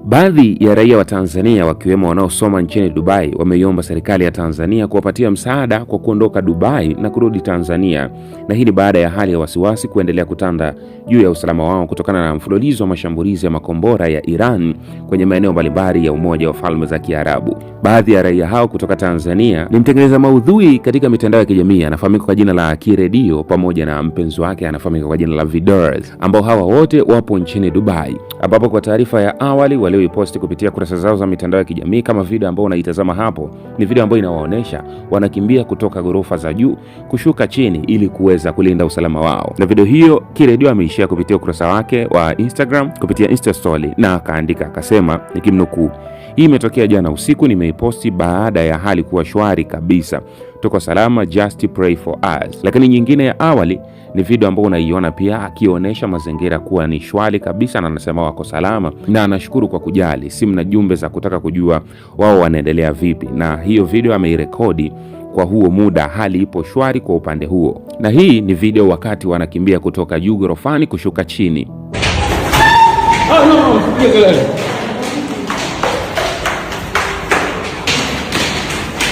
Baadhi ya raia wa Tanzania wakiwemo wanaosoma nchini Dubai wameiomba serikali ya Tanzania kuwapatia msaada kwa kuondoka Dubai na kurudi Tanzania, na hii ni baada ya hali ya wasiwasi kuendelea kutanda juu ya usalama wao kutokana na mfululizo wa mashambulizi ya makombora ya Iran kwenye maeneo mbalimbali ya Umoja wa Falme za Kiarabu. Baadhi ya raia hao kutoka Tanzania ni mtengeneza maudhui katika mitandao ya kijamii anafahamika kwa jina la Kiredio, pamoja na mpenzi wake anafahamika kwa jina la Vidors, ambao hawa wote wapo nchini Dubai, ambapo kwa taarifa ya awali walioiposti kupitia kurasa zao za mitandao ya kijamii kama video ambayo unaitazama hapo, ni video ambayo inawaonesha wanakimbia kutoka ghorofa za juu kushuka chini ili kuweza kulinda usalama wao. Na video hiyo Kiredio ameishia kupitia ukurasa wake wa Instagram kupitia Insta story, na akaandika akasema, nikimnukuu, "Hii imetokea jana usiku, nimeiposti baada ya hali kuwa shwari kabisa. Tuko salama, just pray for us." Lakini nyingine ya awali ni video ambayo unaiona pia akionyesha mazingira kuwa ni shwari kabisa, na anasema wako salama na anashukuru kwa kujali simu na jumbe za kutaka kujua wao wanaendelea vipi. Na hiyo video ameirekodi kwa huo muda, hali ipo shwari kwa upande huo. Na hii ni video wakati wanakimbia kutoka juu ghorofani kushuka chini.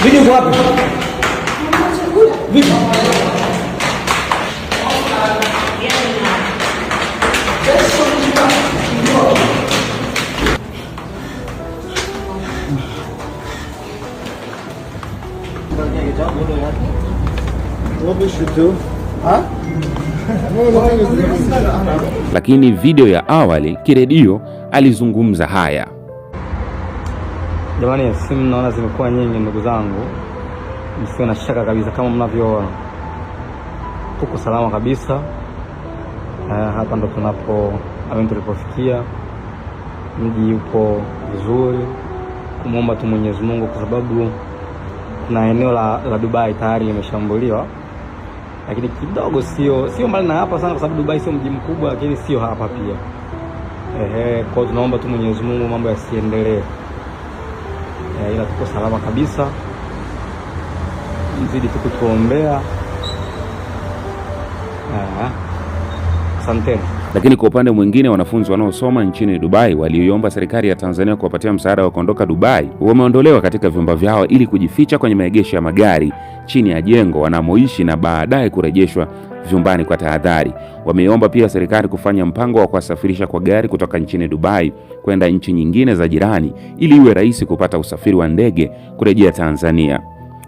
Video wapi? Video. Lakini video ya awali Kiredio alizungumza haya. Jamani, simu naona zimekuwa nyingi ndugu zangu, msio na shaka kabisa, kama mnavyoona tuko salama kabisa. Hapa ndo tulipofikia, mji upo vizuri, kumuomba tu Mwenyezi Mungu, kwa sababu kuna eneo la Dubai tayari limeshambuliwa, lakini kidogo sio mbali na hapa sana, kwa sababu Dubai sio mji mkubwa, lakini sio hapa pia. Kwa tunaomba tu Mwenyezi Mungu mambo yasiendelee, ila tuko salama kabisa, mzidi tukutuombea. Asante. Lakini kwa upande mwingine, wanafunzi wanaosoma nchini Dubai walioiomba serikali ya Tanzania kuwapatia msaada wa kuondoka Dubai wameondolewa katika vyumba vyao ili kujificha kwenye maegesho ya magari chini ya jengo wanamoishi na baadaye kurejeshwa vyumbani kwa tahadhari. Wameomba pia serikali kufanya mpango wa kuwasafirisha kwa gari kutoka nchini Dubai kwenda nchi nyingine za jirani ili iwe rahisi kupata usafiri wa ndege kurejea Tanzania.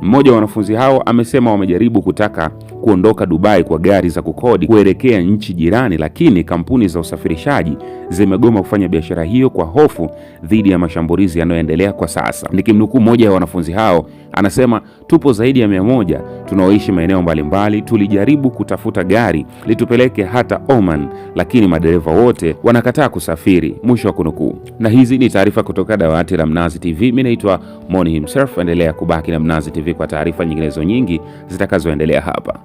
Mmoja wa wanafunzi hao amesema wamejaribu kutaka kuondoka Dubai kwa gari za kukodi kuelekea nchi jirani, lakini kampuni za usafirishaji zimegoma kufanya biashara hiyo kwa hofu dhidi ya mashambulizi yanayoendelea kwa sasa. Nikimnukuu mmoja wa wanafunzi hao, anasema, "Tupo zaidi ya 100 tunaoishi maeneo mbalimbali. Tulijaribu kutafuta gari litupeleke hata Oman, lakini madereva wote wanakataa kusafiri." Mwisho wa kunukuu. Na hizi ni taarifa kutoka dawati la Mnazi TV. Mimi naitwa Moni himself. Endelea kubaki na Mnazi TV kwa taarifa nyinginezo nyingi zitakazoendelea hapa.